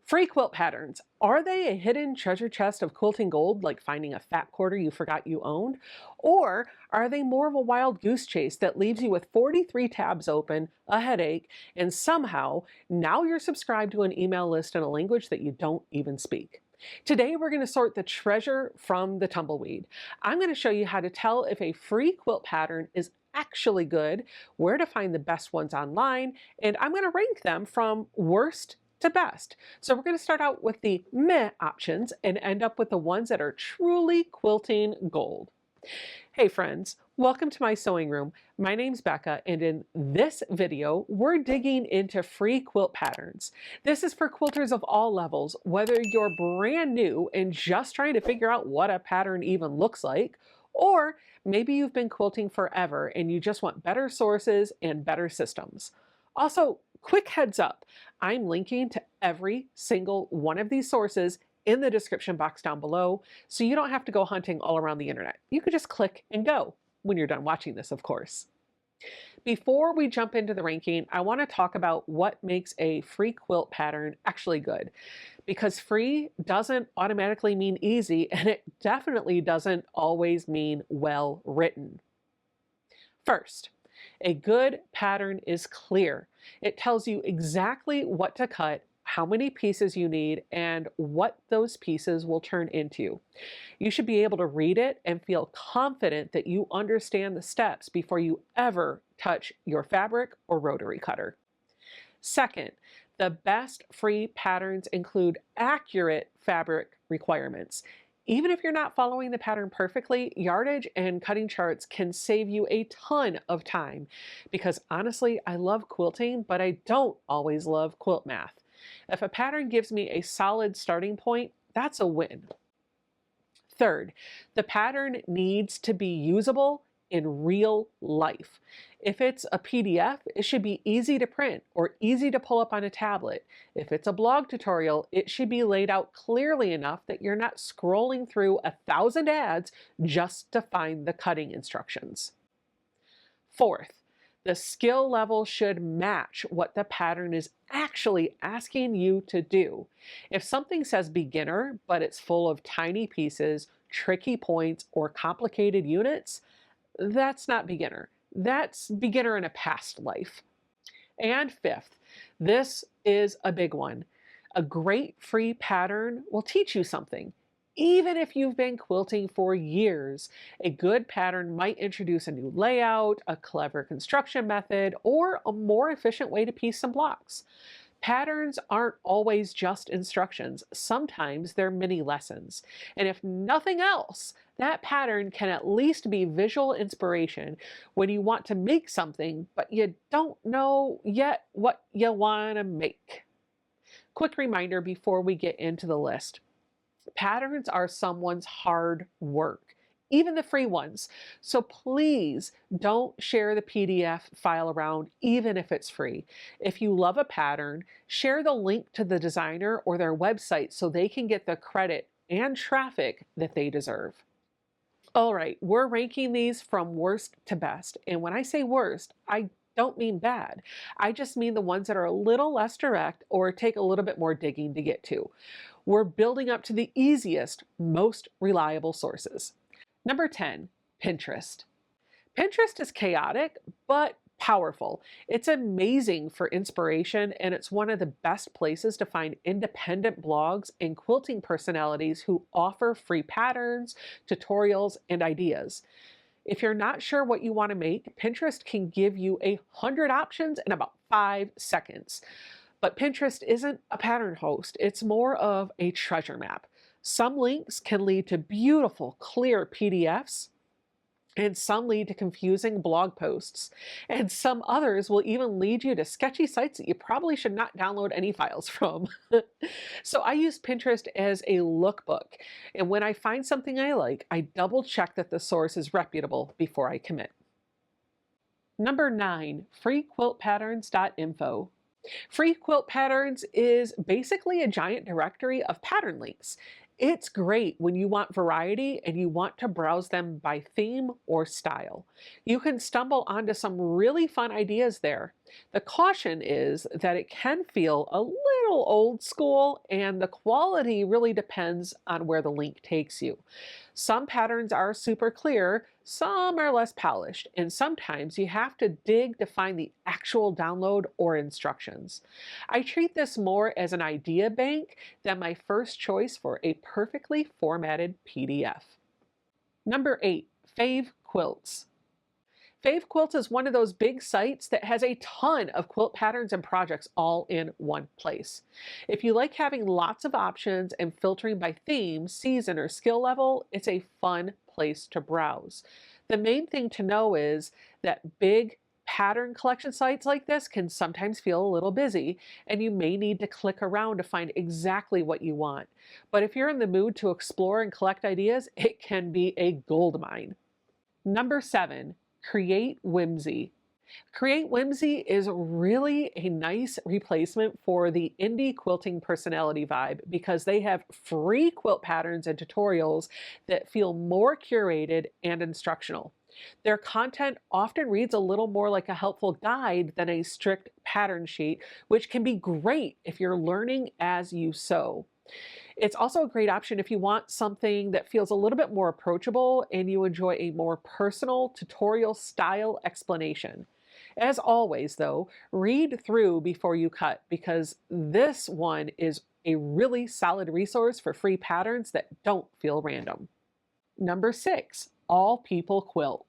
Free quilt patterns. Are they a hidden treasure chest of quilting gold, like finding a fat quarter you forgot you owned? Or are they more of a wild goose chase that leaves you with 43 tabs open, a headache, and somehow now you're subscribed to an email list in a language that you don't even speak? Today, we're going to sort the treasure from the tumbleweed. I'm going to show you how to tell if a free quilt pattern is actually good, where to find the best ones online, and I'm going to rank them from worst to best. So we're going to start out with the meh options and end up with the ones that are truly quilting gold. Hey friends, welcome to my sewing room. My name's Becca, and in this video, we're digging into free quilt patterns. This is for quilters of all levels, whether you're brand new and just trying to figure out what a pattern even looks like, or maybe you've been quilting forever and you just want better sources and better systems. Also, quick heads up, I'm linking to every single one of these sources in the description box down below, so you don't have to go hunting all around the internet. You can just click and go when you're done watching this, of course. Before we jump into the ranking, I want to talk about what makes a free quilt pattern actually good. Because free doesn't automatically mean easy, and it definitely doesn't always mean well written. First, a good pattern is clear. It tells you exactly what to cut, how many pieces you need, and what those pieces will turn into. You should be able to read it and feel confident that you understand the steps before you ever touch your fabric or rotary cutter. Second, the best free patterns include accurate fabric requirements. Even if you're not following the pattern perfectly, yardage and cutting charts can save you a ton of time. Because honestly, I love quilting, but I don't always love quilt math. If a pattern gives me a solid starting point, that's a win. Third, the pattern needs to be usable in real life. If it's a PDF, it should be easy to print or easy to pull up on a tablet. If it's a blog tutorial, it should be laid out clearly enough that you're not scrolling through 1,000 ads just to find the cutting instructions. Fourth, the skill level should match what the pattern is actually asking you to do. If something says beginner, but it's full of tiny pieces, tricky points, or complicated units, that's not beginner. That's beginner in a past life. And fifth, this is a big one. A great free pattern will teach you something. Even if you've been quilting for years, a good pattern might introduce a new layout, a clever construction method, or a more efficient way to piece some blocks. Patterns aren't always just instructions. Sometimes they're mini lessons. And if nothing else, that pattern can at least be visual inspiration when you want to make something, but you don't know yet what you want to make. Quick reminder before we get into the list. Patterns are someone's hard work, even the free ones. So please don't share the PDF file around, even if it's free. If you love a pattern, share the link to the designer or their website so they can get the credit and traffic that they deserve. All right, we're ranking these from worst to best. And when I say worst, I don't mean bad. I just mean the ones that are a little less direct or take a little bit more digging to get to. We're building up to the easiest, most reliable sources. Number 10, Pinterest. Pinterest is chaotic, but powerful. It's amazing for inspiration, and it's one of the best places to find independent blogs and quilting personalities who offer free patterns, tutorials, and ideas. If you're not sure what you want to make, Pinterest can give you 100 options in about 5 seconds. But Pinterest isn't a pattern host. It's more of a treasure map. Some links can lead to beautiful, clear PDFs, and some lead to confusing blog posts. And some others will even lead you to sketchy sites that you probably should not download any files from. So I use Pinterest as a lookbook. And when I find something I like, I double check that the source is reputable before I commit. Number 9, FreeQuiltPatterns.info. Free Quilt Patterns is basically a giant directory of pattern links. It's great when you want variety and you want to browse them by theme or style. You can stumble onto some really fun ideas there. The caution is that it can feel a little old school, and the quality really depends on where the link takes you. Some patterns are super clear, some are less polished, and sometimes you have to dig to find the actual download or instructions. I treat this more as an idea bank than my first choice for a perfectly formatted PDF. Number 8, FaveQuilts. FaveQuilts is one of those big sites that has a ton of quilt patterns and projects all in one place. If you like having lots of options and filtering by theme, season, or skill level, it's a fun place to browse. The main thing to know is that big pattern collection sites like this can sometimes feel a little busy, and you may need to click around to find exactly what you want. But if you're in the mood to explore and collect ideas, it can be a goldmine. Number 7, Create Whimsy. Create Whimsy is really a nice replacement for the indie quilting personality vibe because they have free quilt patterns and tutorials that feel more curated and instructional. Their content often reads a little more like a helpful guide than a strict pattern sheet, which can be great if you're learning as you sew. It's also a great option if you want something that feels a little bit more approachable and you enjoy a more personal tutorial style explanation. As always, though, read through before you cut because this one is a really solid resource for free patterns that don't feel random. Number 6, AllPeopleQuilt.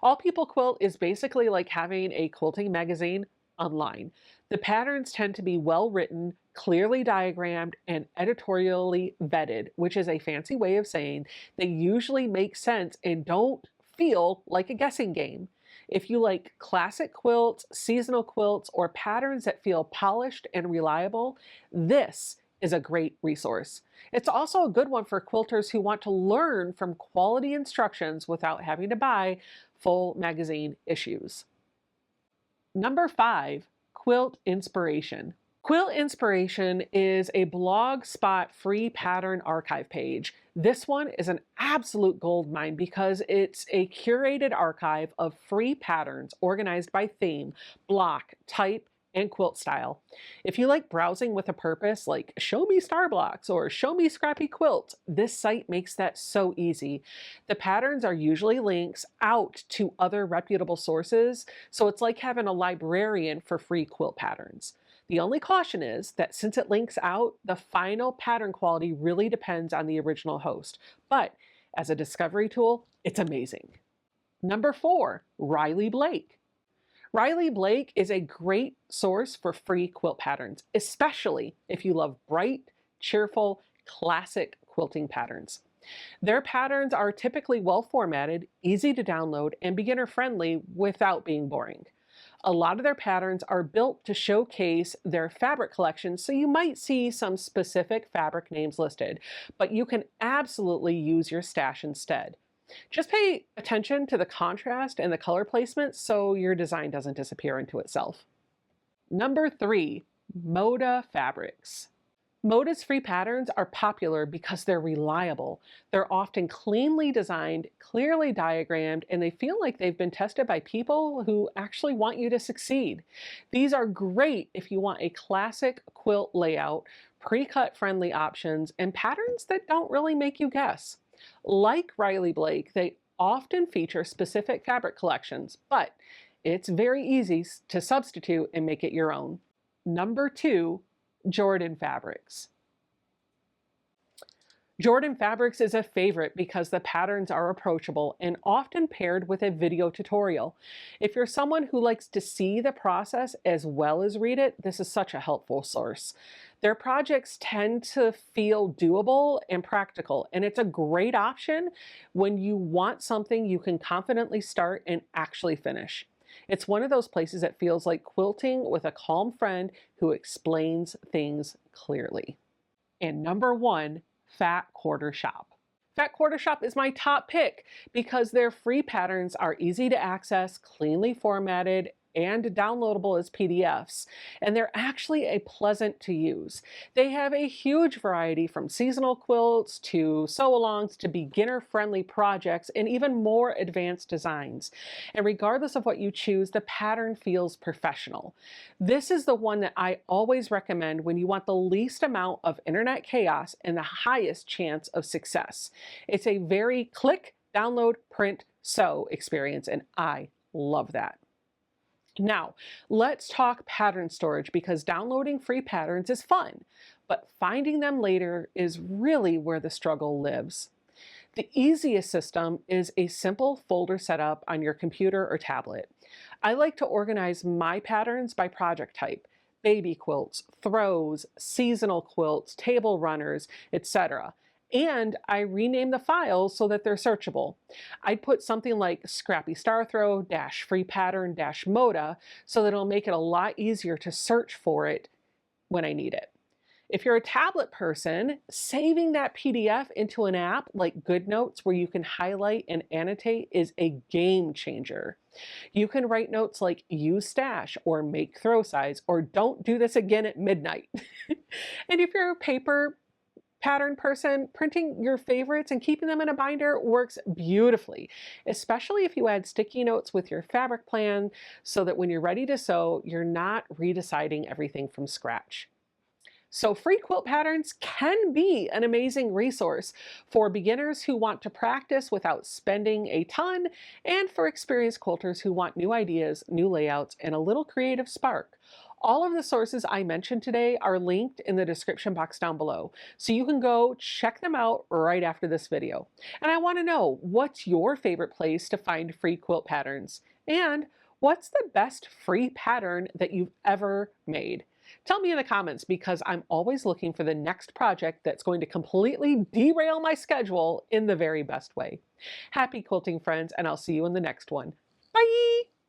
AllPeopleQuilt is basically like having a quilting magazine online. The patterns tend to be well written, clearly diagrammed, and editorially vetted, which is a fancy way of saying they usually make sense and don't feel like a guessing game. If you like classic quilts, seasonal quilts, or patterns that feel polished and reliable, this is a great resource. It's also a good one for quilters who want to learn from quality instructions without having to buy full magazine issues. Number 5, Quilt Inspiration. Quilt Inspiration is a blog spot free pattern archive page. This one is an absolute goldmine because it's a curated archive of free patterns organized by theme, block, type, and quilt style. If you like browsing with a purpose like show me star blocks or show me scrappy quilts, this site makes that so easy. The patterns are usually links out to other reputable sources, so it's like having a librarian for free quilt patterns. The only caution is that since it links out, the final pattern quality really depends on the original host. But as a discovery tool, it's amazing. Number 4, Riley Blake. Riley Blake is a great source for free quilt patterns, especially if you love bright, cheerful, classic quilting patterns. Their patterns are typically well formatted, easy to download, and beginner friendly without being boring. A lot of their patterns are built to showcase their fabric collection, so you might see some specific fabric names listed, but you can absolutely use your stash instead. Just pay attention to the contrast and the color placement so your design doesn't disappear into itself. Number 3, Moda fabrics. Moda's free patterns are popular because they're reliable. They're often cleanly designed, clearly diagrammed, and they feel like they've been tested by people who actually want you to succeed. These are great if you want a classic quilt layout, pre-cut friendly options, and patterns that don't really make you guess. Like Riley Blake, they often feature specific fabric collections, but it's very easy to substitute and make it your own. Number 2, Jordan Fabrics. Jordan Fabrics is a favorite because the patterns are approachable and often paired with a video tutorial. If you're someone who likes to see the process as well as read it, this is such a helpful source. Their projects tend to feel doable and practical, and it's a great option when you want something you can confidently start and actually finish. It's one of those places that feels like quilting with a calm friend who explains things clearly. And number 1, Fat Quarter Shop. Fat Quarter Shop is my top pick because their free patterns are easy to access, cleanly formatted, and downloadable as PDFs, and they're actually a pleasant to use. They have a huge variety from seasonal quilts to sew-alongs to beginner-friendly projects and even more advanced designs. And regardless of what you choose, the pattern feels professional. This is the one that I always recommend when you want the least amount of internet chaos and the highest chance of success. It's a very click, download, print, sew experience, and I love that. Now, let's talk pattern storage because downloading free patterns is fun, but finding them later is really where the struggle lives. The easiest system is a simple folder setup on your computer or tablet. I like to organize my patterns by project type: baby quilts, throws, seasonal quilts, table runners, etc. And I rename the files so that they're searchable. I'd put something like Scrappy Star Throw dash free pattern dash Moda so that it'll make it a lot easier to search for it when I need it. If you're a tablet person, saving that PDF into an app like GoodNotes where you can highlight and annotate is a game changer. You can write notes like use stash or make throw size or don't do this again at midnight. And if you're a paper pattern person, printing your favorites and keeping them in a binder works beautifully, especially if you add sticky notes with your fabric plan so that when you're ready to sew, you're not redeciding everything from scratch. So free quilt patterns can be an amazing resource for beginners who want to practice without spending a ton, and for experienced quilters who want new ideas, new layouts, and a little creative spark. All of the sources I mentioned today are linked in the description box down below, so you can go check them out right after this video. And I want to know, what's your favorite place to find free quilt patterns? And what's the best free pattern that you've ever made? Tell me in the comments because I'm always looking for the next project that's going to completely derail my schedule in the very best way. Happy quilting, friends, and I'll see you in the next one. Bye!